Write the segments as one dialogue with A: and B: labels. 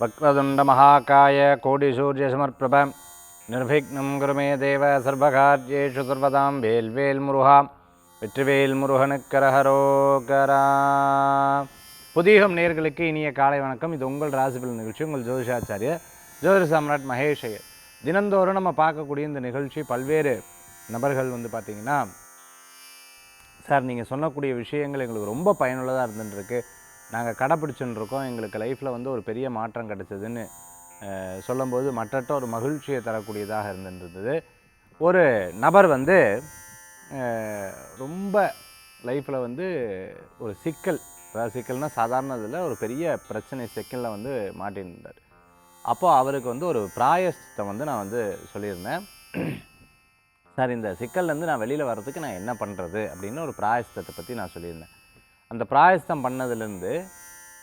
A: வக்ரதுண்ட மகாகாய கோடி சூரிய சமர்ப்பிரப நிர்விக்னம் குருமே தேவ சர்வகார்யேஷு சர்வதாம் வேல்வேல் முருகா வெற்றிவேல் முருகனுக்கரஹரோகரா. புதியகம் நேயர்களுக்கு இனிய காலை வணக்கம். இது உங்கள் ராசிபலன் நிகழ்ச்சி. உங்கள் ஜோதிஷாச்சாரிய ஜோதிட சாம்ராட் மகேஷ் ஐயர். தினந்தோறும் நம்ம பார்க்கக்கூடிய இந்த நிகழ்ச்சி பல்வேறு நபர்கள் பார்த்திங்கன்னா, சார் நீங்கள் சொல்லக்கூடிய விஷயங்கள் எங்களுக்கு ரொம்ப பயனுள்ளதாக இருந்துருக்கு, நாங்கள் கடைப்பிடிச்சுன்னு இருக்கோம், எங்களுக்கு லைஃப்பில் ஒரு பெரிய மாற்றம் கிடச்சிதுன்னு சொல்லும்போது மற்றற்ற ஒரு மகிழ்ச்சியை தரக்கூடியதாக இருந்துருந்தது. ஒரு நபர் ரொம்ப லைஃப்பில் ஒரு சிக்கல், அதாவது சிக்கல்னால் சாதாரண இதில் ஒரு பெரிய பிரச்சனை சிக்கலில் மாட்டியிருந்தார். அப்போது அவருக்கு ஒரு பிராயஷ்சித்தம் நான் சொல்லியிருந்தேன். சார் இந்த சிக்கல்லேருந்து நான் வெளியில் வர்றதுக்கு நான் என்ன பண்ணுறது அப்படின்னு ஒரு பிராயஷ்சித்தத்தை பற்றி நான் சொல்லியிருந்தேன். அந்த பிராயஷ்சித்தம் பண்ணதுலேருந்து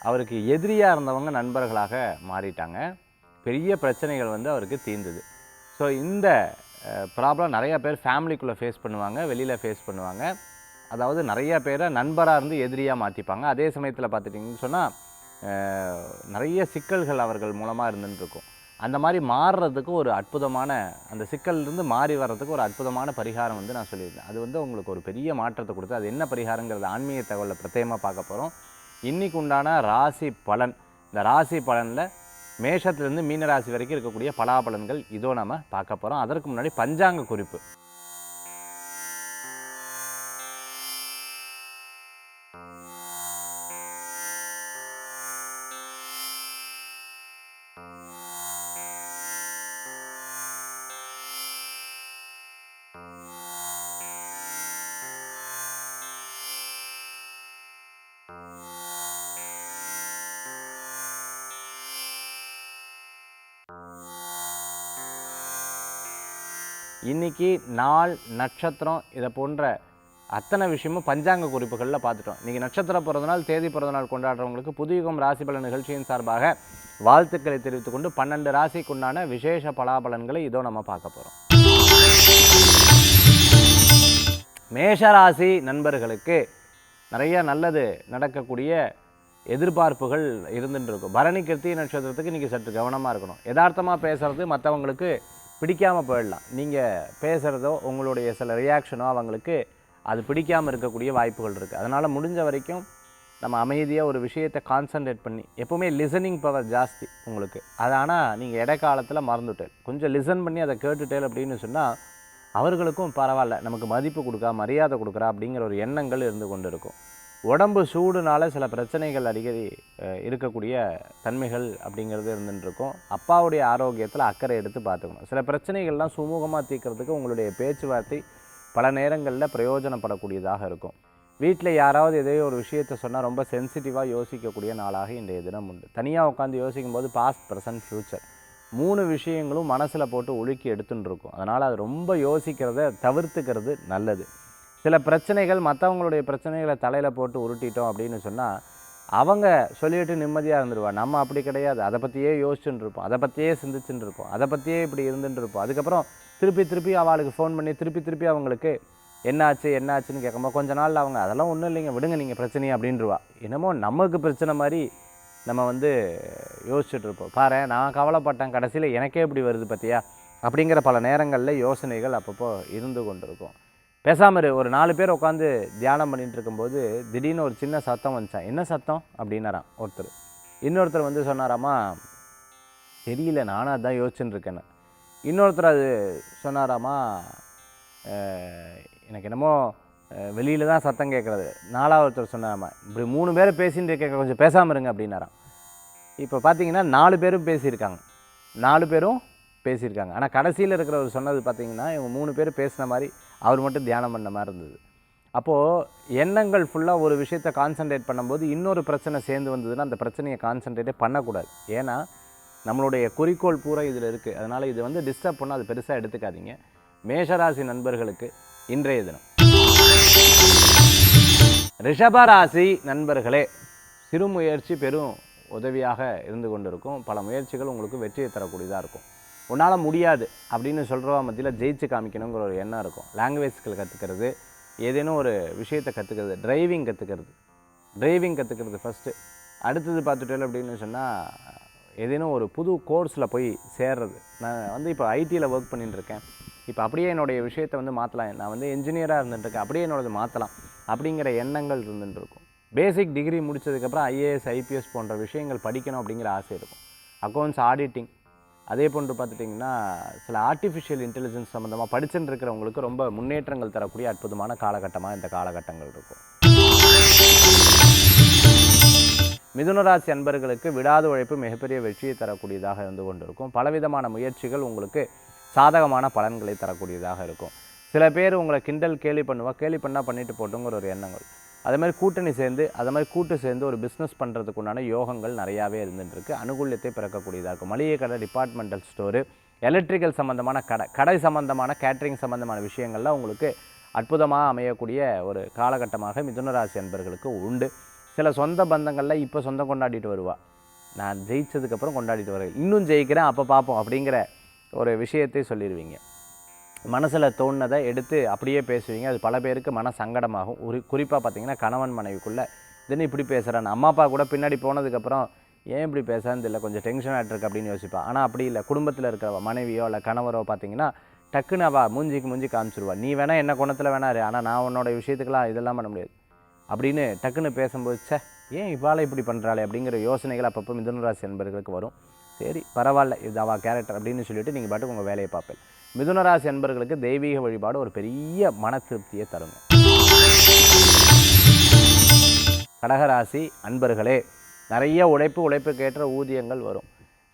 A: அவருக்கு எதிரியாக இருந்தவங்க நண்பர்களாக மாறிட்டாங்க. பெரிய பிரச்சனைகள் அவருக்கு தீர்ந்தது. ஸோ இந்த ப்ராப்ளம் நிறையா பேர் ஃபேமிலிக்குள்ளே ஃபேஸ் பண்ணுவாங்க, வெளியில் ஃபேஸ் பண்ணுவாங்க. அதாவது நிறையா பேரை நண்பராக இருந்து எதிரியாக மாற்றிப்பாங்க. அதே சமயத்தில் பார்த்துட்டிங்கன்னு சொன்னால் நிறைய சிக்கல்கள் அவர்கள் மூலமாக இருந்துருக்கும். அந்த மாதிரி மாறுறதுக்கு ஒரு அற்புதமான, அந்த சிக்கல்லேருந்து மாறி வர்றதுக்கு ஒரு அற்புதமான பரிகாரம் நான் சொல்லியிருந்தேன். அது உங்களுக்கு ஒரு பெரிய மாற்றத்தை கொடுத்து, அது என்ன பரிகாரங்கிறது ஆன்மீக தகவலில் பிரத்யேகமாக பார்க்க போகிறோம். இன்றைக்கு உண்டான ராசி பலன், இந்த ராசி பலனில் மேஷத்துலேருந்து மீன ராசி வரைக்கும் இருக்கக்கூடிய பலாபலன்கள் இதோ நம்ம பார்க்க போகிறோம். அதற்கு முன்னாடி பஞ்சாங்க குறிப்பு. இன்றைக்கி நாள், நட்சத்திரம், இதை போன்ற அத்தனை விஷயமும் பஞ்சாங்க குறிப்புகளில் பார்த்துட்டோம். இன்றைக்கி நட்சத்திரம் பிறந்தநாள், தேதி பிறந்தநாள் கொண்டாடுறவங்களுக்கு புதியகம் ராசி பலன் நிகழ்ச்சியின் சார்பாக வாழ்த்துக்களை தெரிவித்துக் கொண்டு 12 ராசிக்குண்டான விசேஷ பலாபலன்களை இதோ நம்ம பார்க்க போகிறோம். மேஷராசி நண்பர்களுக்கு நிறைய நல்லது நடக்கக்கூடிய எதிர்பார்ப்புகள் இருந்துட்டு இருக்கும். பரணி கிருத்திகை நட்சத்திரத்துக்கு இன்றைக்கி சற்று கவனமாக இருக்கணும். யதார்த்தமாக பேசுகிறது மற்றவங்களுக்கு பிடிக்காமல் போயிடலாம். நீங்கள் பேசுகிறதோ உங்களுடைய சில ரியாக்ஷனோ அவங்களுக்கு அது பிடிக்காமல் இருக்கக்கூடிய வாய்ப்புகள் இருக்குது. அதனால் முடிஞ்ச வரைக்கும் நம்ம அமைதியாக ஒரு விஷயத்தை கான்சன்ட்ரேட் பண்ணி, எப்போவுமே லிசனிங் பவர் ஜாஸ்தி உங்களுக்கு. அது ஆனால் நீங்கள் இடைக்காலத்தில் மறந்துட்டேன், கொஞ்சம் லிசன் பண்ணி அதை கேட்டுட்டேன் அப்படின்னு சொன்னால் அவர்களுக்கும் பரவாயில்ல, நமக்கு மதிப்பு கொடுக்கா, மரியாதை கொடுக்குறா அப்படிங்கிற ஒரு எண்ணங்கள் இருந்து கொண்டு இருக்கும். உடம்பு சூடுனால சில பிரச்சனைகள் அடிக்கடி இருக்கக்கூடிய தன்மைகள் அப்படிங்கிறது இருந்துருக்கும். அப்பாவுடைய ஆரோக்கியத்தில் அக்கறை எடுத்து பார்த்துக்கணும். சில பிரச்சனைகள்லாம் சுமூகமாக தீர்க்கிறதுக்கு உங்களுடைய பேச்சுவார்த்தை பல நேரங்களில் பிரயோஜனப்படக்கூடியதாக இருக்கும். வீட்டில் யாராவது எதையோ ஒரு விஷயத்தை சொன்னால் ரொம்ப சென்சிட்டிவாக யோசிக்கக்கூடிய நாளாக இன்றைய தினம் உண்டு. தனியாக உட்காந்து யோசிக்கும் போது பாஸ்ட், ப்ரெசன்ட், ஃப்யூச்சர் 3 விஷயங்களும் மனசில் போட்டு ஒழுக்கி எடுத்துன்னு இருக்கும். அதனால் அது ரொம்ப யோசிக்கிறத தவிர்த்துக்கிறது நல்லது. சில பிரச்சனைகள், மற்றவங்களுடைய பிரச்சனைகளை தலையில் போட்டு உருட்டிட்டோம் அப்படின்னு சொன்னால் அவங்க சொல்லிவிட்டு நிம்மதியாக இருந்துருவா. நம்ம அப்படி கிடையாது. அதை பற்றியே யோசிச்சுட்டு இருப்போம், அதை பற்றியே சிந்திச்சுட்டு இருப்போம், அதை பற்றியே இப்படி இருந்துட்டு இருப்போம். அதுக்கப்புறம் திருப்பி அவளுக்கு ஃபோன் பண்ணி திருப்பி அவங்களுக்கு என்னாச்சுன்னு கேட்கும்போது கொஞ்ச நாள் அவங்க அதெல்லாம் ஒன்றும் இல்லைங்க, விடுங்க நீங்கள் பிரச்சனையே அப்படின்ருவா. என்னமோ நமக்கு பிரச்சனை மாதிரி நம்ம யோசிச்சுட்டு இருப்போம். பாரு நான் கவலைப்பட்டேன், கடைசியில் எனக்கே இப்படி வருது பார்த்தியா அப்படிங்கிற பல நேரங்களில் யோசனைகள் அப்பப்போ இருந்து கொண்டு இருக்கும். பேசாமல் ஒரு 4 பேர் உட்காந்து தியானம் பண்ணிகிட்டு இருக்கும்போது திடீர்னு ஒரு சின்ன சத்தம் வந்துச்சான். என்ன சத்தம் அப்படின்னாராம் ஒருத்தர். இன்னொருத்தர் சொன்னாராம்மா, தெரியல, நானும் அதுதான் யோசிச்சுன்னு இருக்கேன்னு. இன்னொருத்தர் அது சொன்னாராம்மா, எனக்கு என்னமோ வெளியில் தான் சத்தம் கேட்குறது. 4வது ஒருத்தர் சொன்னாராம்மா, இப்படி 3 பேரை பேசின்னு இருக்க, கொஞ்சம் பேசாமல் இருங்க அப்படின்னாராம். இப்போ பார்த்தீங்கன்னா 4 பேரும் பேசியிருக்காங்க. ஆனால் கடைசியில் இருக்கிறவர் சொன்னது பார்த்திங்கன்னா இவங்க 3 பேர் பேசின மாதிரி அவர் மட்டும் தியானம் பண்ண மாதிரி இருந்தது. அப்போது எண்ணங்கள் ஃபுல்லாக ஒரு விஷயத்தை கான்சன்ட்ரேட் பண்ணும்போது இன்னொரு பிரச்சனை சேர்ந்து வந்ததுன்னா அந்த பிரச்சனையை கான்சன்ட்ரேட்டே பண்ணக்கூடாது. ஏன்னா நம்மளுடைய குறிக்கோள் பூரா இதில் இருக்குது. அதனால் இது டிஸ்டர்ப் பண்ணால் அது பெருசாக எடுத்துக்காதீங்க. மேஷராசி நண்பர்களுக்கு இன்றைய தினம். ரிஷபராசி நண்பர்களே, சிறு முயற்சி பெரும் உதவியாக இருந்து கொண்டிருக்கும். பல முயற்சிகள் உங்களுக்கு வெற்றியை தரக்கூடியதாக இருக்கும். உன்னால் முடியாது அப்படின்னு சொல்கிறவா மத்தியில் ஜெயிச்சு காமிக்கணுங்கிற ஒரு எண்ணம் இருக்கும். லாங்குவேஜ்கள் கற்றுக்கிறது, ஏதேனும் ஒரு விஷயத்தை கற்றுக்கிறது, டிரைவிங் கற்றுக்கிறது ஃபஸ்ட்டு. அடுத்தது பார்த்துட்டோம் அப்படின்னு சொன்னால் ஏதேனும் ஒரு புது கோர்ஸில் போய் சேர்றது. நான் வந்து இப்போ ஐடியில் ஒர்க் பண்ணிட்டு இருக்கேன், இப்போ அப்படியே என்னுடைய விஷயத்தை வந்து மாற்றலாம், நான் வந்து என்ஜினியராக இருந்துட்டுருக்கேன், அப்படியே என்னோடது மாற்றலாம் அப்படிங்கிற எண்ணங்கள் இருந்துட்டு இருக்கும். பேசிக் டிகிரி முடித்ததுக்கப்புறம் ஐஏஎஸ் ஐபிஎஸ் போன்ற விஷயங்கள் படிக்கணும் அப்படிங்கிற ஆசை இருக்கும். அக்கௌண்ட்ஸ் ஆடிட்டிங், அதே போன்று பார்த்துட்டிங்கன்னா சில ஆர்டிஃபிஷியல் இன்டெலிஜென்ஸ் சம்மந்தமாக படிச்சுட்டு இருக்கிறவங்களுக்கு ரொம்ப முன்னேற்றங்கள் தரக்கூடிய அற்புதமான காலகட்டமாக இந்த காலகட்டங்கள் இருக்கும். மிதுன ராசி அன்பர்களுக்கு விடாத உழைப்பு மிகப்பெரிய வெற்றியை தரக்கூடியதாக இருந்து கொண்டிருக்கும். பலவிதமான முயற்சிகள் உங்களுக்கு சாதகமான பலன்களை தரக்கூடியதாக இருக்கும். சில பேர் உங்களை கிண்டல் கேலி பண்ணால் பண்ணிட்டு போட்டுங்கிற ஒரு எண்ணங்கள். அதே மாதிரி கூட்டணி சேர்ந்து கூட்டு சேர்ந்து ஒரு பிஸ்னஸ் பண்ணுறதுக்குண்டான யோகங்கள் நிறையாவே இருந்துகிட்ருக்கு. அனுகூல்யத்தை பிறக்கக்கூடியதாக இருக்கும். மளிகை கடை, டிபார்ட்மெண்டல் ஸ்டோரு, எலக்ட்ரிக்கல் சம்மந்தமான கடை சம்மந்தமான கேட்ரிங் சம்மந்தமான விஷயங்கள்லாம் உங்களுக்கு அற்புதமாக அமையக்கூடிய ஒரு காலகட்டமாக மிதுனராசி அன்பர்களுக்கு உண்டு. சில சொந்த பந்தங்களில் இப்போ சொந்தம் கொண்டாடிட்டு வருவா, நான் ஜெயிச்சதுக்கப்புறம் கொண்டாடிட்டு வரேன், இன்னும் ஜெயிக்கிறேன் அப்போ பார்ப்போம் அப்படிங்கிற ஒரு விஷயத்தை சொல்லிடுவீங்க. மனசில் தோணுனதை எடுத்து அப்படியே பேசுவீங்க. அது பல பேருக்கு மன சங்கடமாகும். குறிப்பாக பார்த்தீங்கன்னா கணவன் மனைவிக்குள்ளே தினம் இப்படி பேசுகிறான்னு, அம்மா அப்பா கூட பின்னாடி போனதுக்கப்புறம் ஏன் இப்படி பேசுறான்னு தெரியல, கொஞ்சம் டென்ஷன் ஆகிட்டுருக்கு அப்படின்னு யோசிப்பா. ஆனால் அப்படி இல்லை, குடும்பத்தில் இருக்கிற மனைவியோ இல்லை கணவரோ பார்த்தீங்கன்னா டக்குன்னு அவள் மூஞ்சி காமிச்சிருவா, நீ வேணால் என்ன குணத்தில் வேணாரு, ஆனால் நான் உன்னோட விஷயத்துக்கெலாம் இதெல்லாம் பண்ண முடியாது அப்படின்னு டக்குன்னு பேசும்போது ஏன் இவாளை இப்படி பண்ணுறாளே அப்படிங்கிற யோசனைகள் அப்பப்போ மிதுனராசி அன்பர்களுக்கு வரும். சரி பரவாயில்ல, இது அவள் கேரக்டர் அப்படின்னு சொல்லிட்டு நீங்கள் பாட்டுக்கு உங்கள் வேலையை பார்ப்பேன். மிதுனராசி அன்பர்களுக்கு தெய்வீக வழிபாடு ஒரு பெரிய மன திருப்தியை தருங்க. கடகராசி அன்பர்களே, நிறைய உழைப்புக்கேற்ற ஊதியங்கள் வரும்.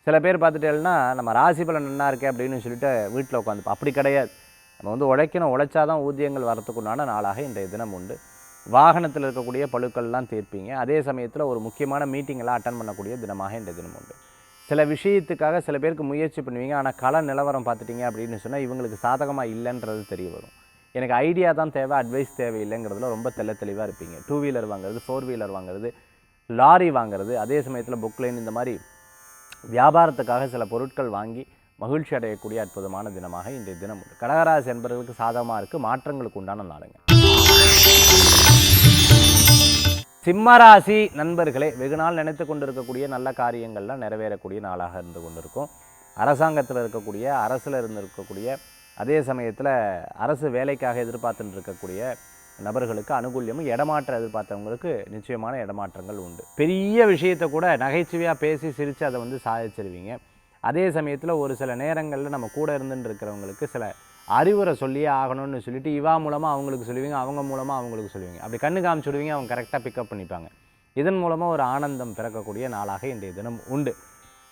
A: சில பேர் பார்த்துட்டேன்னா நம்ம ராசி பலன் நல்லா இருக்கே அப்படின்னு சொல்லிட்டு வீட்டில் உட்காந்துப்போம். அப்படி கிடையாது. நம்ம வந்து உழைச்சாதான் ஊதியங்கள் வரத்துக்குண்டான நாளாக இன்றைய தினம் உண்டு. வாகனத்தில் இருக்கக்கூடிய பழுக்கள்லாம் தீர்ப்பீங்க. அதே சமயத்தில் ஒரு முக்கியமான மீட்டிங்கெல்லாம் அட்டன் பண்ணக்கூடிய தினமாக இன்றைய தினம் உண்டு. சில விஷயத்துக்காக சில பேருக்கு முயற்சி பண்ணுவீங்க, ஆனால் கள நிலவரம் பார்த்துட்டிங்க அப்படின்னு சொன்னால் இவங்களுக்கு சாதகமாக இல்லைன்றது தெரிய வரும். எனக்கு ஐடியா தான் தேவை, அட்வைஸ் தேவையில்லைங்கிறதுல ரொம்ப தெளிவாக இருப்பீங்க. 2 வீலர் வாங்குறது, 4 வீலர் வாங்குறது, லாரி வாங்குறது, அதே சமயத்தில் புக்லைன், இந்த மாதிரி வியாபாரத்துக்காக சில பொருட்கள் வாங்கி மகிழ்ச்சி அடையக்கூடிய அற்புதமான தினமாக இன்றைய தினம் உண்டு. கடகராசி என்பவர்களுக்கு சாதகமாக இருக்குது, மாற்றங்களுக்கு உண்டான நாளுங்க. சிம்மராசி நண்பர்களே, வெகு நாள் நினைத்து கொண்டிருக்கக்கூடிய நல்ல காரியங்கள்லாம் நிறைவேறக்கூடிய நாளாக இருந்து கொண்டிருக்கும். அரசாங்கத்தில் இருக்கக்கூடிய, அரசில் இருக்கக்கூடிய, அதே சமயத்தில் அரசு வேலைக்காக எதிர்பார்த்துட்டு இருக்கக்கூடிய நபர்களுக்கு அனுகூல்யமும், இடமாற்றம் எதிர்பார்த்தவங்களுக்கு நிச்சயமான இடமாற்றங்கள் உண்டு. பெரிய விஷயத்தை கூட நகைச்சுவையாக பேசி சிரித்து அதை வந்து சாதிச்சிருவீங்க. அதே சமயத்தில் ஒரு சில நேரங்களில் நம்ம கூட இருந்துட்டு இருக்கிறவங்களுக்கு சில அறிவுரை சொல்லியே ஆகணும்னு சொல்லிட்டு இவா மூலமாக அவங்களுக்கு சொல்லுவீங்க, அவங்க மூலமாக அவங்களுக்கு சொல்லுவீங்க. அப்படி கண்ணு காமிச்சுடுவீங்க, அவங்க கரெக்டாக பிக்கப் பண்ணிப்பாங்க. இதன் மூலமாக ஒரு ஆனந்தம் பிறக்கக்கூடிய நாளாக இன்றைய தினம் உண்டு.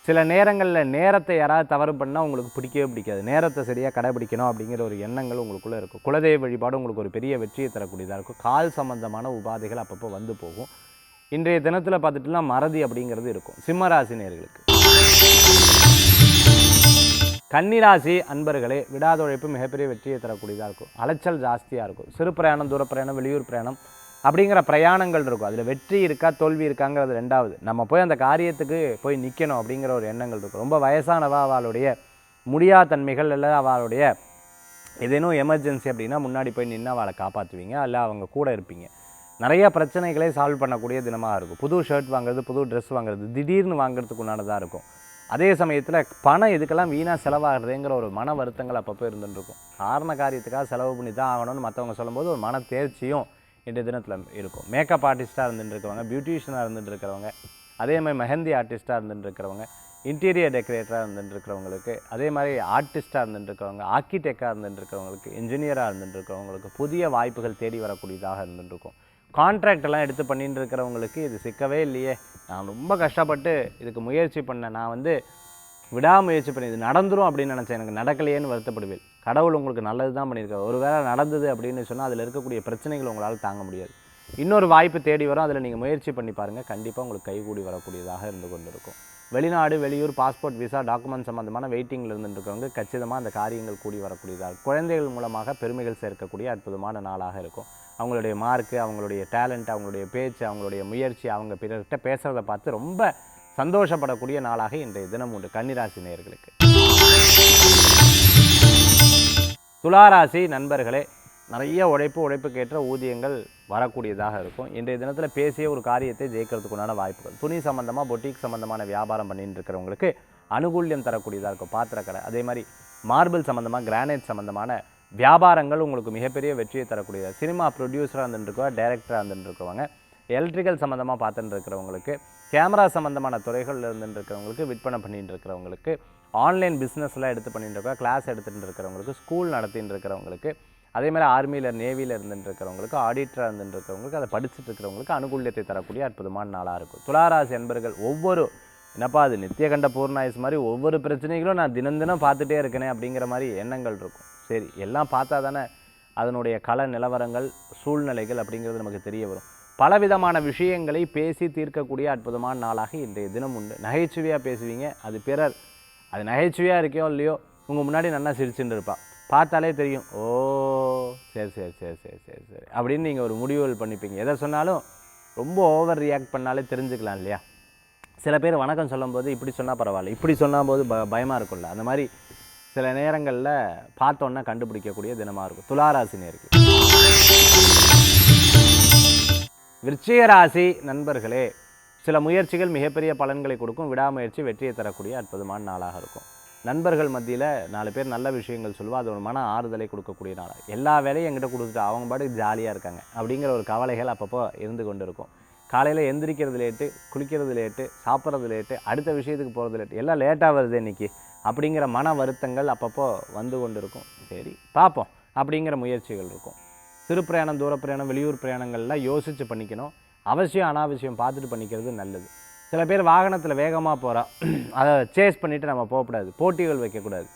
A: சில நேரங்களில் நேரத்தை யாராவது தவறு பண்ணால் உங்களுக்கு பிடிக்கவே பிடிக்காது. நேரத்தை சரியாக கடைபிடிக்கணும் அப்படிங்கிற ஒரு எண்ணங்கள் உங்களுக்குள்ளே இருக்கும். குலதெய்வ வழிபாடு உங்களுக்கு ஒரு பெரிய வெற்றியை தரக்கூடியதாக இருக்கும். கால் சம்பந்தமான உபாதைகள் அப்பப்போ வந்து போகும். இன்றைய தினத்தில் பார்த்துட்டுலாம் மறதி அப்படிங்கிறது இருக்கும் சிம்மராசி நேயர்களுக்கு. கன்னிராசி அன்பர்களே, விடாத உழைப்பு மிகப்பெரிய வெற்றியை தரக்கூடியதாக இருக்கும். அலைச்சல் ஜாஸ்தியாக இருக்கும். சிறு பிரயாணம், தூர பிரயாணம், வெளியூர் பிரயாணம் அப்படிங்கிற பிரயாணங்கள் இருக்கும். அதில் வெற்றி இருக்கா தோல்வி இருக்காங்கிறது ரெண்டாவது. நம்ம போய் அந்த காரியத்துக்கு போய் நிற்கணும் அப்படிங்கிற ஒரு எண்ணங்கள் இருக்கும். ரொம்ப வயசானவா அவளுடைய முடியாதன்மைகள் இல்லை அவளுடைய ஏதேனும் எமர்ஜென்சி அப்படின்னா முன்னாடி போய் நின்று அவளை காப்பாற்றுவீங்க, இல்லை அவங்க கூட இருப்பீங்க. நிறைய பிரச்சனைகளை சால்வ் பண்ணக்கூடிய தினமாக இருக்கும். புது ஷர்ட் வாங்குறது, புது ட்ரெஸ் வாங்குறது, திடீர்னு வாங்குறதுக்கு உண்டானதாக இருக்கும். அதே சமயத்தில் பணம் இதுக்கெல்லாம் வீணாக செலவாகிறதுங்கிற ஒரு மன வருத்தங்கள் அப்பப்போ இருந்துருக்கும். காரண காரியத்துக்காக செலவு பண்ணி தான் ஆகணும்னு மற்றவங்க சொல்லும்போது ஒரு மன தேர்ச்சியும் இன்றைய தினத்தில் இருக்கும். மேக்கப் ஆர்டிஸ்ட்டாக இருந்துட்டு இருக்கிறவங்க, பியூட்டிஷியனாக இருந்துட்டு இருக்கிறவங்க, அதே மாதிரி மெஹந்தி ஆர்டிஸ்ட்டாக இருந்துட்டு இருக்கிறவங்க, இன்டீரியர் டெக்கரேட்டராக இருந்துட்டு இருக்கிறவங்களுக்கு, அதே மாதிரி ஆர்டிஸ்ட்டாக இருந்துட்டு இருக்கிறவங்க, ஆர்கிடெக்டாக இருந்துட்டு இருக்கிறவங்களுக்கு, இன்ஜினியராக இருந்துட்டு இருக்கிறவங்களுக்கு புதிய வாய்ப்புகள் தேடி வரக்கூடியதாக இருந்துட்டு இருக்கும். கான்ட்ராக்டெல்லாம் எடுத்து பண்ணிட்டு இருக்கிறவங்களுக்கு இது சிக்கவே இல்லையே, நான் ரொம்ப கஷ்டப்பட்டு இதுக்கு முயற்சி பண்ணேன், நான் வந்து விடாமுயற்சி பண்ணி இது நடந்துடும் அப்படின்னு நினச்சேன், எனக்கு நடக்கலையேன்னு வருத்தப்படுவேன். கடவுள் உங்களுக்கு நல்லது தான் பண்ணியிருக்காரு. ஒரு வேளை நடந்தது அப்படின்னு சொன்னால் அதில் இருக்கக்கூடிய பிரச்சனைகள் உங்களால் தாங்க முடியாது. இன்னொரு வாய்ப்பு தேடி வரும், அதில் நீங்கள் முயற்சி பண்ணி பாருங்கள், கண்டிப்பாக உங்களுக்கு கைகூடி வரக்கூடியதாக இருந்து கொண்டு இருக்கும். வெளிநாடு, வெளியூர், பாஸ்போர்ட், விசா, டாக்குமெண்ட் சம்மந்தமான வெயிட்டிங்கில் இருந்துருக்கிறவங்க கச்சிதமாக அந்த காரியங்கள் கூடி வரக்கூடியதாக, குழந்தைகள் மூலமாக பெருமைகள் சேர்க்கக்கூடிய அற்புதமான நாளாக இருக்கும். அவங்களுடைய மார்க்கு, அவங்களுடைய டேலண்ட், அவங்களுடைய பேச்சு, அவங்களுடைய முயற்சி, அவங்க பிறர்கிட்ட பேசுகிறத பார்த்து ரொம்ப சந்தோஷப்படக்கூடிய நாளாக இன்றைய தினம் உண்டு கன்னிராசி நேயர்களுக்கு. துளாராசி நண்பர்களே, நிறைய உழைப்புக்கேற்ற ஊதியங்கள் வரக்கூடியதாக இருக்கும். இன்றைய தினத்தில் பேசிய ஒரு காரியத்தை ஜெயிக்கிறதுக்குண்டான வாய்ப்புகள். துணி சம்மந்தமாக பொட்டிக் சம்மந்தமான வியாபாரம் பண்ணிட்டு இருக்கிறவங்களுக்கு அனுகூல்யம் தரக்கூடியதாக இருக்கும். பாத்திரக்கடை, அதே மாதிரி மார்பிள் சம்மந்தமாக, கிரானைட் சம்மந்தமான வியாபாரங்கள் உங்களுக்கு மிகப்பெரிய வெற்றியை தரக்கூடியது. சினிமா ப்ரொடியூசராக இருந்துருக்கோம், டைரக்டராக இருந்துருக்கவங்க, எலக்ட்ரிக்கல் சம்மந்தமாக பார்த்துட்டு இருக்கிறவங்களுக்கு, கேமரா சம்மந்தமான துறைகளில் இருந்துட்டு இருக்கிறவங்களுக்கு, விற்பனை பண்ணிட்டு இருக்கிறவங்களுக்கு, ஆன்லைன் பிஸ்னஸ்லாம் எடுத்து பண்ணிட்டு இருக்கோம், கிளாஸ் எடுத்துகிட்டு இருக்கிறவங்களுக்கு, ஸ்கூல் நடத்திட்டு இருக்கிறவங்களுக்கு, அதே மாதிரி ஆர்மியில் நேவியில் இருந்துட்டு இருக்கிறவங்களுக்கு, ஆடிட்டராக இருந்துட்டு இருக்கிறவங்களுக்கு, அதை படிச்சுட்டு இருக்கிறவங்களுக்கு அனுகூல்யத்தை தரக்கூடிய அற்புதமான நாளாக இருக்கும். துளாராசி என்பர்கள் ஒவ்வொரு என்னப்பா அது நித்தியகண்ட பூர்ணாயுஸ் மாதிரி ஒவ்வொரு பிரச்சனைகளும் நான் தினம் தினம் பார்த்துட்டே இருக்கேனே அப்படிங்கிற மாதிரி எண்ணங்கள் இருக்கும். சரி, எல்லாம் பார்த்தா தானே அதனுடைய கள நிலவரங்கள், சூழ்நிலைகள் அப்படிங்கிறது நமக்கு தெரிய வரும். பலவிதமான விஷயங்களை பேசி தீர்க்கக்கூடிய அற்புதமான நாளாக இன்றைய தினம் உண்டு. நகைச்சுவையாக பேசுவீங்க, அது பிறர் அது நகைச்சுவையாக இருக்கோ இல்லையோ உங்கள் முன்னாடி நல்லா சிரிச்சுட்டு இருப்பா, பார்த்தாலே தெரியும். ஓ சரி சரி சரி சரி சரி சரி அப்படின்னு நீங்கள் ஒரு முடிவுகள் பண்ணிப்பீங்க. எதை சொன்னாலும் ரொம்ப ஓவர் ரியாக்ட் பண்ணாலே தெரிஞ்சுக்கலாம் இல்லையா? சில பேர் வணக்கம் சொல்லும்போது இப்படி சொன்னால் பரவாயில்ல, இப்படி சொன்னால் போது பயமாக இருக்கும்ல, அந்த மாதிரி சில நேரங்களில் பார்த்தோன்னா கண்டுபிடிக்கக்கூடிய தினமாக இருக்கும். துளாராசி நேயர்களே. விருச்சிக ராசி நண்பர்களே, சில முயற்சிகள் மிகப்பெரிய பலன்களை கொடுக்கும். விடாமுயற்சி வெற்றியை தரக்கூடிய அற்புதமான நாளாக இருக்கும். நண்பர்கள் மத்தியில் 4 பேர் நல்ல விஷயங்கள் சொல்லுவோம், அது ஒரு மன ஆறுதலை கொடுக்கக்கூடிய நாளாக. எல்லா வேலையும் என்கிட்ட கொடுத்துட்டு அவங்க பாட்டுக்கு ஜாலியாக இருக்காங்க அப்படிங்கிற ஒரு கவலைகள் அப்பப்போ இருந்து கொண்டு இருக்கும். காலையில் எந்திரிக்கிறது லேட்டு, குளிக்கிறது லேட்டு, சாப்பிட்றது லேட்டு, அடுத்த விஷயத்துக்கு போகிறது லேட்டு, எல்லாம் லேட்டாக வருது இன்றைக்கி அப்படிங்கிற மன வருத்தங்கள் அப்பப்போ வந்து கொண்டு இருக்கும். சரி பார்ப்போம் அப்படிங்கிற முயற்சிகள் இருக்கும். சிறு பிரயாணம், தூர பிரயாணம், வெளியூர் பிரயாணங்கள்லாம் யோசித்து பண்ணிக்கணும். அவசியம் அனாவசியம் பார்த்துட்டு பண்ணிக்கிறது நல்லது. சில பேர் வாகனத்தில் வேகமாக போகிறோம், அதை சேஸ் பண்ணிவிட்டு நம்ம போகக்கூடாது, போட்டிகள் வைக்கக்கூடாது,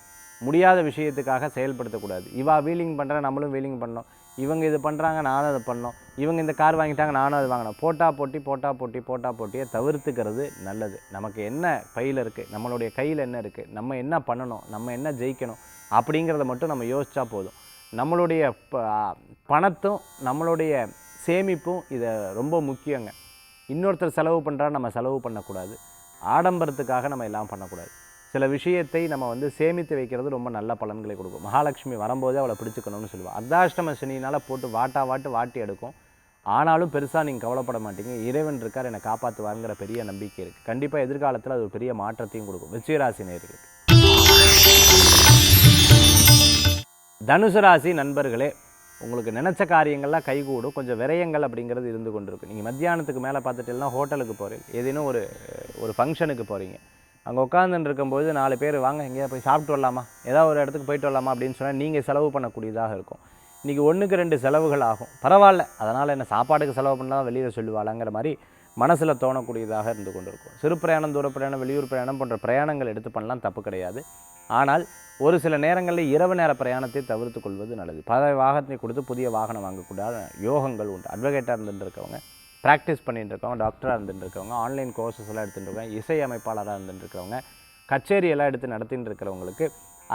A: முடியாத விஷயத்துக்காக செயல்படுத்தக்கூடாது. இவா வீலிங் பண்ணுற நம்மளும் வீலிங் பண்ணோம், இவங்க இது பண்ணுறாங்க நானும் அதை பண்ணோம், இவங்க இந்த கார் வாங்கிட்டாங்க நானும் அது வாங்கினோம், போட்டா போட்டியை தவிர்த்துக்கிறது நல்லது. நமக்கு என்ன பையில் இருக்குது, நம்மளுடைய கையில் என்ன இருக்குது, நம்ம என்ன பண்ணணும், நம்ம என்ன ஜெயிக்கணும் அப்படிங்கிறத மட்டும் நம்ம யோசித்தா போதும். நம்மளுடைய பணத்தும் நம்மளுடைய சேமிப்பும் இதை ரொம்ப முக்கியங்க. இன்னொருத்தர் செலவு பண்ணுறா நம்ம செலவு பண்ணக்கூடாது, ஆடம்பரத்துக்காக நம்ம எல்லாம் பண்ணக்கூடாது. சில விஷயத்தை நம்ம சேமித்து வைக்கிறது ரொம்ப நல்ல பலன்களை கொடுக்கும். மகாலட்சுமி வரும்போதே அவளை பிடிச்சிக்கணும்னு சொல்லுவாள். அர்த்தாஷ்டம சனினால் போட்டு வாட்டி எடுக்கும். ஆனாலும் பெருசாக நீங்கள் கவலைப்பட மாட்டீங்க. இறைவன் இருக்கார், என்னை காப்பாற்றுவாருங்கிற பெரிய நம்பிக்கை இருக்குது. கண்டிப்பாக எதிர்காலத்தில் அது ஒரு பெரிய மாற்றத்தையும் கொடுக்கும். விருச்சிக ராசி நேயர்களுக்கு. தனுசு ராசி நண்பர்களே, உங்களுக்கு நினச்ச காரியங்கள்லாம் கைகூடும். கொஞ்சம் விரயங்கள் அப்படிங்கிறது இருந்து கொண்டு இருக்குது. நீங்கள் மத்தியானத்துக்கு மேலே பார்த்துட்டீங்கன்னா ஹோட்டலுக்கு போகிறீங்க, ஏதேனும் ஒரு ஃபங்க்ஷனுக்கு போகிறீங்க, அங்கே உட்காந்துட்டு இருக்கும்போது 4 பேர் வாங்க எங்கேயா போய் சாப்பிட்டு வரலாமா, ஏதாவது ஒரு இடத்துக்கு போயிட்டு வரலாமா அப்படின்னு சொன்னால் நீங்கள் செலவு பண்ணக்கூடியதாக இருக்கும். இன்றைக்கி 1க்கு 2 செலவுகள் ஆகும். பரவாயில்ல, அதனால் என்ன சாப்பாட்டுக்கு செலவு பண்ணலாம் வெளியில் சொல்லுவாளாங்கிற மாதிரி மனசில் தோணக்கூடியதாக இருந்து கொண்டு இருக்கும். சிறு பிரயாணம், தூர பிரயாணம், வெளியூர் பிரயாணம் போன்ற பிரயாணங்கள் எடுத்து பண்ணலாம், தப்பு கிடையாது. ஆனால் ஒரு சில நேரங்களில் இரவு நேர பிரயாணத்தை தவிர்த்து கொள்வது நல்லது. பழைய வாகனத்தை கொடுத்து புதிய வாகனம் வாங்கக்கூடிய யோகங்கள் உண்டு. அட்வொகேட்டாக இருந்துட்டு இருக்கவங்க, ப்ராக்டிஸ் பண்ணிட்டு இருக்கவங்க, டாக்டராக இருந்துட்டு இருக்கவங்க, ஆன்லைன் கோர்சஸ் எல்லாம் எடுத்துகிட்டு இருக்கவங்க, இசை அமைப்பாளராக இருந்துட்டு இருக்கிறவங்க, கச்சேரியெல்லாம் எடுத்து நடத்திட்டு இருக்கிறவங்களுக்கு,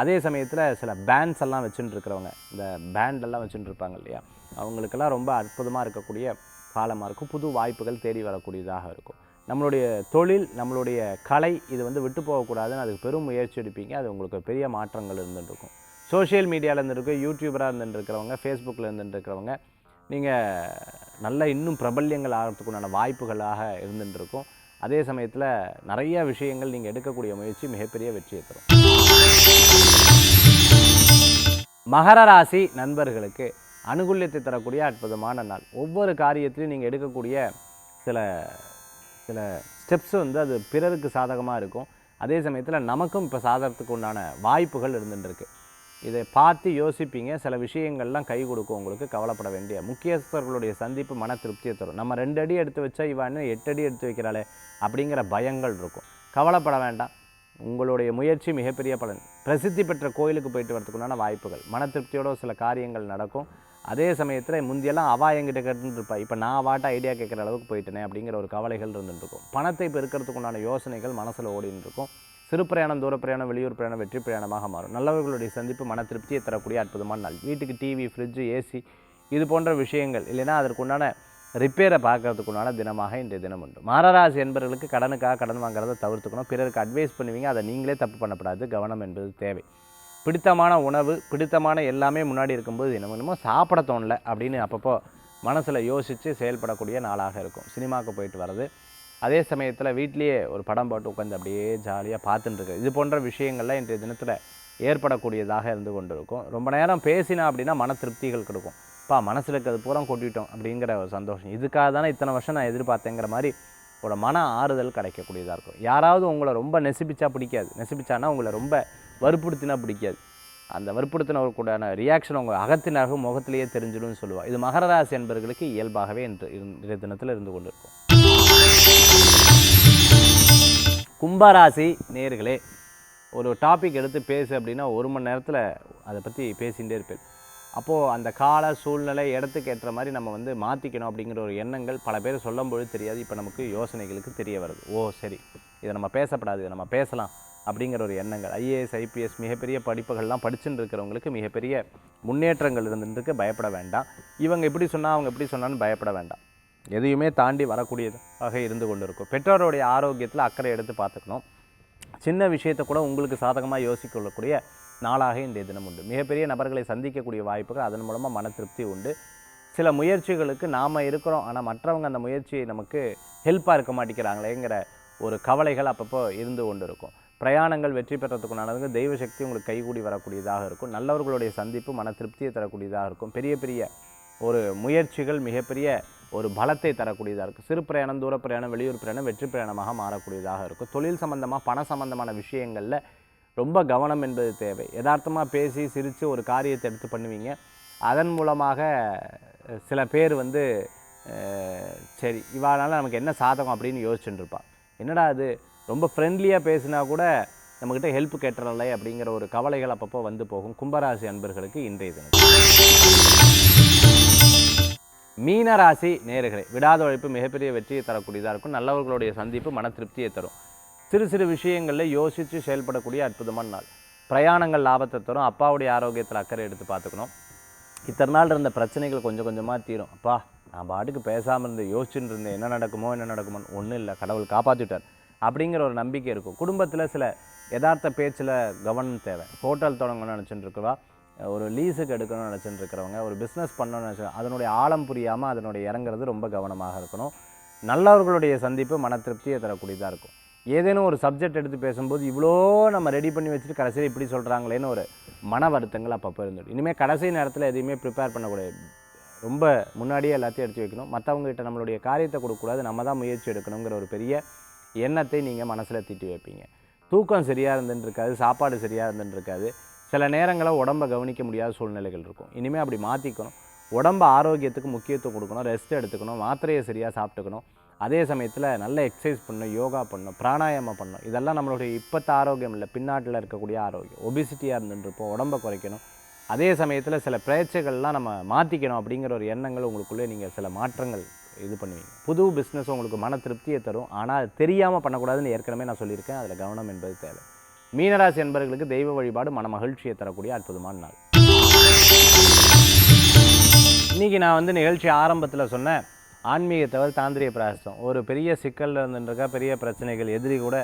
A: அதே சமயத்தில் சில பேண்ட்ஸ் எல்லாம் வச்சுட்டு இருக்கிறவங்க, இந்த பேண்டெல்லாம் வச்சுட்டு இருப்பாங்க இல்லையா, அவங்களுக்கெல்லாம் ரொம்ப அற்புதமாக இருக்கக்கூடிய காலமாக இருக்கும். புது வாய்ப்புகள் தேடி வரக்கூடியதாக இருக்கும். நம்மளுடைய தொழில், நம்மளுடைய கலை இது விட்டு போகக்கூடாதுன்னு அதுக்கு பெரும் முயற்சி எடுப்பீங்க. அது உங்களுக்கு பெரிய மாற்றங்கள் இருந்துருக்கும். சோஷியல் மீடியாவில் இருந்துருக்கு, யூடியூபராக இருந்துருக்கிறவங்க, ஃபேஸ்புக்கில் இருந்துருக்கிறவங்க, நீங்கள் நல்ல இன்னும் பிரபல்யங்கள் ஆகிறதுக்குண்டான வாய்ப்புகளாக இருந்துருக்கும். அதே சமயத்தில் நிறைய விஷயங்கள் நீங்கள் எடுக்கக்கூடிய முயற்சி மிகப்பெரிய வெற்றியை தரும். மகர ராசி நண்பர்களுக்கு அனுகூல்யத்தை தரக்கூடிய அற்புதமான நாள். ஒவ்வொரு காரியத்திலையும் நீங்கள் எடுக்கக்கூடிய சில ஸ்டெப்ஸ் அது பிறருக்கு சாதகமாக இருக்கும். அதே சமயத்தில் நமக்கும் இப்போ சாதகத்துக்கு உண்டான வாய்ப்புகள் இருந்துருக்கு. இதை பார்த்து யோசிப்பீங்க. சில விஷயங்கள்லாம் கை கொடுக்கும் உங்களுக்கு. கவலைப்பட வேண்டிய முக்கியஸ்தர்களுடைய சந்திப்பு மன திருப்தியை தரும். நம்ம 2 அடி எடுத்து வச்சா இவன்னு 8 அடி எடுத்து வைக்கிறாளே அப்படிங்கிற பயங்கள் இருக்கும். கவலைப்பட வேண்டாம். உங்களுடைய முயற்சி மிகப்பெரிய பலன். பிரசித்தி பெற்ற கோயிலுக்கு போயிட்டு வரதுக்குண்டான வாய்ப்புகள், மன திருப்தியோட சில காரியங்கள் நடக்கும். அதே சமயத்தில் முந்தியெல்லாம் அவா என்கிட்ட கேட்டுருப்பா, இப்போ நான் வாட்ட ஐடியா கேட்குற அளவுக்கு போயிட்டேனே அப்படிங்கிற ஒரு கவலைகள் இருந்துருக்கும். பணத்தை பெருக்கிறதுக்குண்டான யோசனைகள் மனசில் ஓடின்னு இருக்கும். சிறு பிரயாணம், தூர பிரயாணம், வெளியூர் பிரயாணம் வெற்றி பிரயாணமாக மாறும். நல்லவர்களுடைய சந்திப்பு மன திருப்தியை தரக்கூடிய அற்புதமான நாள். வீட்டுக்கு டிவி, ஃப்ரிட்ஜு, ஏசி இது போன்ற விஷயங்கள் இல்லைன்னா அதற்குண்டான ரிப்பேரை பார்க்கறதுக்குண்டான தினமாக இன்றைய தினம் உண்டு. மகராசி என்பவர்களுக்கு கடனுக்காக கடன் வாங்குறதை தவிர்த்துக்கணும். பிறருக்கு அட்வைஸ் பண்ணுவீங்க, அதை நீங்களே தப்பு பண்ணப்படாது. கவனம் என்பது தேவை. பிடித்தமான உணவு, பிடித்தமான எல்லாமே முன்னாடி இருக்கும்போது என்னமோ சாப்பிட தோணலை அப்படின்னு அப்பப்போ மனசில் யோசித்து செயல்படக்கூடிய நாளாக இருக்கும். சினிமாவுக்கு போயிட்டு வர்றது, அதே சமயத்தில் வீட்லேயே ஒரு படம் போட்டு உட்காந்து அப்படியே ஜாலியாக பார்த்துட்டு இருக்கு, இது போன்ற விஷயங்கள்லாம் இன்றைய தினத்தில் ஏற்படக்கூடியதாக இருந்து கொண்டு இருக்கும். ரொம்ப நேரம் பேசினா அப்படின்னா மன திருப்திகள் கொடுக்கும். மனசில் இருக்கிறது பூரா கொட்டிட்டோம் அப்படிங்கிற ஒரு சந்தோஷம், இதுக்காக தானே இத்தனை வருஷம் நான் எதிர்பார்த்தேங்கிற மாதிரி ஒரு மன ஆறுதல் கிடைக்கக்கூடியதாக இருக்கும். யாராவது உங்களை ரொம்ப நெசிப்பிச்சா பிடிக்காது, நெசிப்பிச்சானா உங்களை ரொம்ப வற்புறுத்தினா பிடிக்காது. அந்த வற்புறுத்தினவருக்கூடான ரியாக்ஷன் உங்கள் அகத்தினாக முகத்திலேயே தெரிஞ்சிடும்னு சொல்லுவாள். இது மகர ராசி என்பவர்களுக்கு இயல்பாகவே இன்றைய தினத்தில் இருந்து கொண்டு இருக்கும். கும்பராசி நேயர்களே, ஒரு டாபிக் எடுத்து பேசு அப்படின்னா 1 மணி நேரத்தில் அதை பற்றி பேசிகிட்டே இருப்பேன். அப்போது அந்த கால சூழ்நிலை இடத்துக்கு ஏற்ற மாதிரி நம்ம வந்து மாற்றிக்கணும் அப்படிங்கிற ஒரு எண்ணங்கள் பல பேர் சொல்லும்போது தெரியாது. இப்போ நமக்கு யோசனைகளுக்கு தெரிய வருது. ஓ சரி, இதை நம்ம பேசப்படாது, இதை நம்ம பேசலாம் அப்படிங்கிற ஒரு எண்ணங்கள். ஐஏஎஸ் ஐபிஎஸ் மிகப்பெரிய படிப்புகள்லாம் படிச்சுட்டு இருக்கிறவங்களுக்கு மிகப்பெரிய முன்னேற்றங்கள் இருந்துருக்கு. பயப்பட வேண்டாம். இவங்க இப்படி சொன்னால் அவங்க எப்படி சொன்னான்னு பயப்பட வேண்டாம். எதையுமே தாண்டி வரக்கூடியதாக இருந்து கொண்டு இருக்கும். பெற்றோருடைய ஆரோக்கியத்தில் அக்கறை எடுத்து பார்த்துக்கணும். சின்ன விஷயத்தை கூட உங்களுக்கு சாதகமாக யோசிக்கொள்ளக்கூடிய நாளாக இன்றைய தினம் உண்டு. மிகப்பெரிய நபர்களை சந்திக்கக்கூடிய வாய்ப்புகள், அதன் மூலமாக மன திருப்தி உண்டு. சில முயற்சிகளுக்கு நாம் இருக்கிறோம், ஆனால் மற்றவங்க அந்த முயற்சியை நமக்கு ஹெல்ப்பாக இருக்க மாட்டேங்கிறாங்களேங்கிற ஒரு கவலைகள் அப்பப்போ இருந்து கொண்டு இருக்கும். பிரயாணங்கள் வெற்றி பெறத்துக்குண்டானதுங்க தெய்வ சக்தி உங்களுக்கு கைகூடி வரக்கூடியதாக இருக்கும். நல்லவர்களுடைய சந்திப்பு மன திருப்தியை தரக்கூடியதாக இருக்கும். பெரிய பெரிய ஒரு முயற்சிகள் மிகப்பெரிய ஒரு பலத்தை தரக்கூடியதாக இருக்கும். சிறு பிரயாணம், தூர பிரயாணம், வெளியூர் பிரயாணம் வெற்றி பிரயாணமாக மாறக்கூடியதாக இருக்கும். தொழில் சம்பந்தமாக பண சம்பந்தமான விஷயங்களில் ரொம்ப கவனம் என்பது தேவை. யதார்த்தமாக பேசி சிரித்து ஒரு காரியத்தை எடுத்து பண்ணுவீங்க. அதன் மூலமாக சில பேர் வந்து சரி இவாளால் நமக்கு என்ன சாதகம் அப்படின்னு யோசிச்சுட்டு இருப்பாள். என்னடா அது ரொம்ப ஃப்ரெண்ட்லியாக பேசினா கூட நம்மக்கிட்ட ஹெல்ப் கேட்டுறலை அப்படிங்கிற ஒரு கவலைகள் அப்பப்போ வந்து போகும். கும்பராசி அன்பர்களுக்கு இன்றைய தினம். மீனராசி நேயர்களே, விடாத உழைப்பு மிகப்பெரிய வெற்றியை தரக்கூடியதாக இருக்கும். நல்லவர்களுடைய சந்திப்பு மன திருப்தியை தரும். சிறு சிறு விஷயங்களில் யோசித்து செயல்படக்கூடிய அற்புதமான நாள். பிரயாணங்கள் லாபத்தை தரும். அப்பாவுடைய ஆரோக்கியத்தில் அக்கறை எடுத்து பார்த்துக்கணும். இத்தனை நாள் இருந்த பிரச்சனைகள் கொஞ்சம் கொஞ்சமாக தீரும். அப்பா நான் பாட்டுக்கு பேசாமல் இருந்து யோசிச்சுட்டு இருந்தேன், என்ன நடக்குமோன்னு ஒன்றும் இல்லை, கடவுள் காப்பாற்றிட்டார் அப்படிங்கிற ஒரு நம்பிக்கை இருக்கும். குடும்பத்தில் சில யதார்த்த பேச்சில் கவனம் தேவை. ஹோட்டல் தொடங்கணும்னு நினச்சிட்டு இருக்கவா, ஒரு லீஸுக்கு எடுக்கணும்னு நினச்சிட்டு இருக்கிறவங்க, ஒரு பிஸ்னஸ் பண்ணணும்னு நினச்சி அதனுடைய ஆழம் புரியாமல் அதனுடைய இறங்குறது ரொம்ப கவனமாக இருக்கணும். நல்லவர்களுடைய சந்திப்பு மன திருப்தியை தரக்கூடியதாக இருக்கும். ஏதேனும் ஒரு சப்ஜெக்ட் எடுத்து பேசும்போது இவ்வளோ நம்ம ரெடி பண்ணி வச்சுட்டு கடைசியில் இப்படி சொல்கிறாங்களேன்னு ஒரு மன வருத்தங்கள் அப்பப்போ இருந்துடும். இனிமேல் கடைசி நேரத்தில் எதையுமே ப்ரிப்பேர் பண்ணக்கூடாது. ரொம்ப முன்னாடியே எல்லாத்தையும் எடுத்து வைக்கணும். மற்றவங்ககிட்ட நம்மளுடைய காரியத்தை கொடுக்கக்கூடாது, நம்ம தான் முயற்சி எடுக்கணுங்கிற ஒரு பெரிய எண்ணத்தை நீங்கள் மனசில் தீட்டி வைப்பீங்க. தூக்கம் சரியாக இருந்துருக்காது, சாப்பாடு சரியாக இருந்துருக்காது. சில நேரங்களில் உடம்பை கவனிக்க முடியாத சூழ்நிலைகள் இருக்கும். இனிமேல் அப்படி மாற்றிக்கணும். உடம்பு ஆரோக்கியத்துக்கு முக்கியத்துவம் கொடுக்கணும், ரெஸ்ட் எடுத்துக்கணும், மாத்திரையை சரியாக சாப்பிட்டுக்கணும். அதே சமயத்தில் நல்ல எக்ஸசைஸ் பண்ணணும், யோகா பண்ணணும், பிராணாயாமம் பண்ணணும். இதெல்லாம் நம்மளுடைய இப்போத்த ஆரோக்கியம் இல்லை, பின்னாட்டில் இருக்கக்கூடிய ஆரோக்கியம். ஒபிசிட்டியாக இருந்துருப்போம், உடம்பை குறைக்கணும். அதே சமயத்தில் சில பிரச்சனைகள்லாம் நம்ம மாற்றிக்கணும் அப்படிங்கிற ஒரு எண்ணங்கள் உங்களுக்குள்ளே நீங்கள் சில மாற்றங்கள் இது பண்ணுவீங்க. புது பிஸ்னஸ் உங்களுக்கு மன திருப்தியை தரும். ஆனால் அது தெரியாமல் பண்ணக்கூடாதுன்னு ஏற்கனவே நான் சொல்லியிருக்கேன். அதில் கவனம் என்பது தேவை. மீனராசி என்பவர்களுக்கு தெய்வ வழிபாடு மன மகிழ்ச்சியை தரக்கூடிய அற்புதமான நாள். இன்றைக்கி நான் வந்து நிகழ்ச்சி ஆரம்பத்தில் சொன்னேன், ஆன்மீக தவிர தாந்திரிய பிராயசம். ஒரு பெரிய சிக்கலில் இருந்துருக்கா, பெரிய பிரச்சனைகள், எதிரி கூட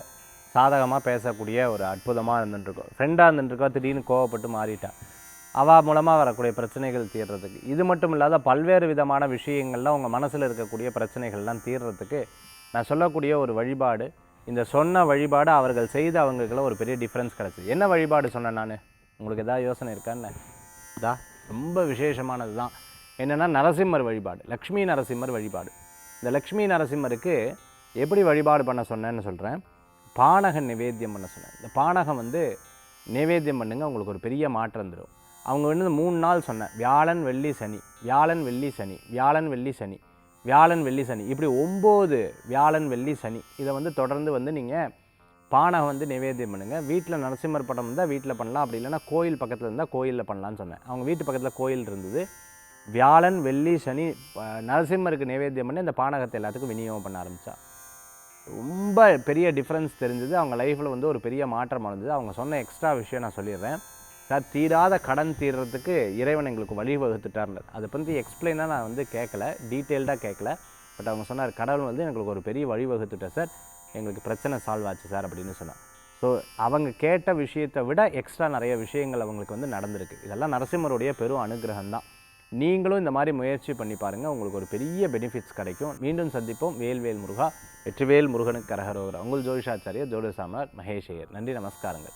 A: சாதகமாக பேசக்கூடிய ஒரு அற்புதமாக இருந்துட்டுருக்கோம். ஃப்ரெண்டாக இருந்துட்டுருக்கா, திடீர்னு கோவப்பட்டு மாறிட்டா, அவள் மூலமாக வரக்கூடிய பிரச்சனைகள் தீர்றதுக்கு. இது மட்டும் இல்லாத பல்வேறு விதமான விஷயங்கள்லாம் உங்கள் மனசில் இருக்கக்கூடிய பிரச்சனைகள்லாம் தீர்றதுக்கு நான் சொல்லக்கூடிய ஒரு வழிபாடு. இந்த சொன்ன வழிபாடு அவர்கள் செய்து அவங்களுக்குள்ள ஒரு பெரிய டிஃப்ரென்ஸ் கிடச்சிது. என்ன வழிபாடு சொன்னேன் நான்? உங்களுக்கு எதாவது யோசனை இருக்கான்னு? ரொம்ப விசேஷமானது தான். என்னென்னா நரசிம்மர் வழிபாடு, லக்ஷ்மி நரசிம்மர் வழிபாடு. இந்த லக்ஷ்மி நரசிம்மருக்கு எப்படி வழிபாடு பண்ண சொன்னேன்னு சொல்கிறேன். பானகம் நிவேத்தியம் பண்ண சொன்னேன். இந்த பானகம் வந்து நிவேத்தியம் பண்ணுங்க, உங்களுக்கு ஒரு பெரிய மாற்றம் தரும். அவங்க வந்து 3 நாள் சொன்னேன். வியாழன் வெள்ளி சனி, வியாழன் வெள்ளி சனி, வியாழன் வெள்ளி சனி, வியாழன் வெள்ளி சனி, இப்படி 9 வியாழன் வெள்ளி சனி. இதை வந்து தொடர்ந்து வந்து நீங்கள் பானகம் வந்து நிவேத்தியம் பண்ணுங்கள். வீட்டில் நரசிம்மர் படம் இருந்தால் வீட்டில் பண்ணலாம், அப்படி இல்லைன்னா கோயில் பக்கத்தில் இருந்தால் கோயிலில் பண்ணலான்னு சொன்னேன். அவங்க வீட்டு பக்கத்தில் கோயில் இருந்தது. வியாழன் வெள்ளி சனி நரசிம்மருக்கு நிவேத்தியம் பண்ணி அந்த பானகத்தை எல்லாத்துக்கும் விநியோகம் பண்ண ஆரம்பித்தா. ரொம்ப பெரிய டிஃப்ரென்ஸ் தெரிஞ்சது. அவங்க லைஃப்பில் வந்து ஒரு பெரிய மாற்றம் அடைஞ்சது. அவங்க சொன்ன எக்ஸ்ட்ரா விஷயம் நான் சொல்லிடுறேன். சார், தீராத கடன் தீர்றதுக்கு இறைவன் எங்களுக்கு வழிவகுத்துட்டார்னு அதை பற்றி எக்ஸ்பிளைனாக நான் வந்து கேட்கல, டீட்டெயில்டாக கேட்கல. பட் அவங்க சொன்னார், கடவுள் வந்து எங்களுக்கு ஒரு பெரிய வழிவகுத்துட்டார் சார், எங்களுக்கு பிரச்சனை சால்வ் ஆச்சு சார் அப்படின்னு சொன்னார். ஸோ அவங்க கேட்ட விஷயத்தை விட எக்ஸ்ட்ரா நிறைய விஷயங்கள் அவங்களுக்கு வந்து நடந்திருக்கு. இதெல்லாம் நரசிம்மருடைய பெரும் அனுகிரகம் தான். நீங்களும் இந்த மாதிரி முயற்சி பண்ணி பாருங்கள், உங்களுக்கு ஒரு பெரிய பெனிஃபிட்ஸ் கிடைக்கும். மீண்டும் சந்திப்போம். வேல்வேல் முருகா, வெற்றிவேல் முருகனுக்கு கரகரோகரா. உங்கள் ஜோதிஷாச்சாரியர் ஜோதிஷ சாம்ராட் மகேஷ் ஐயர். நன்றி, நமஸ்காரங்கள்.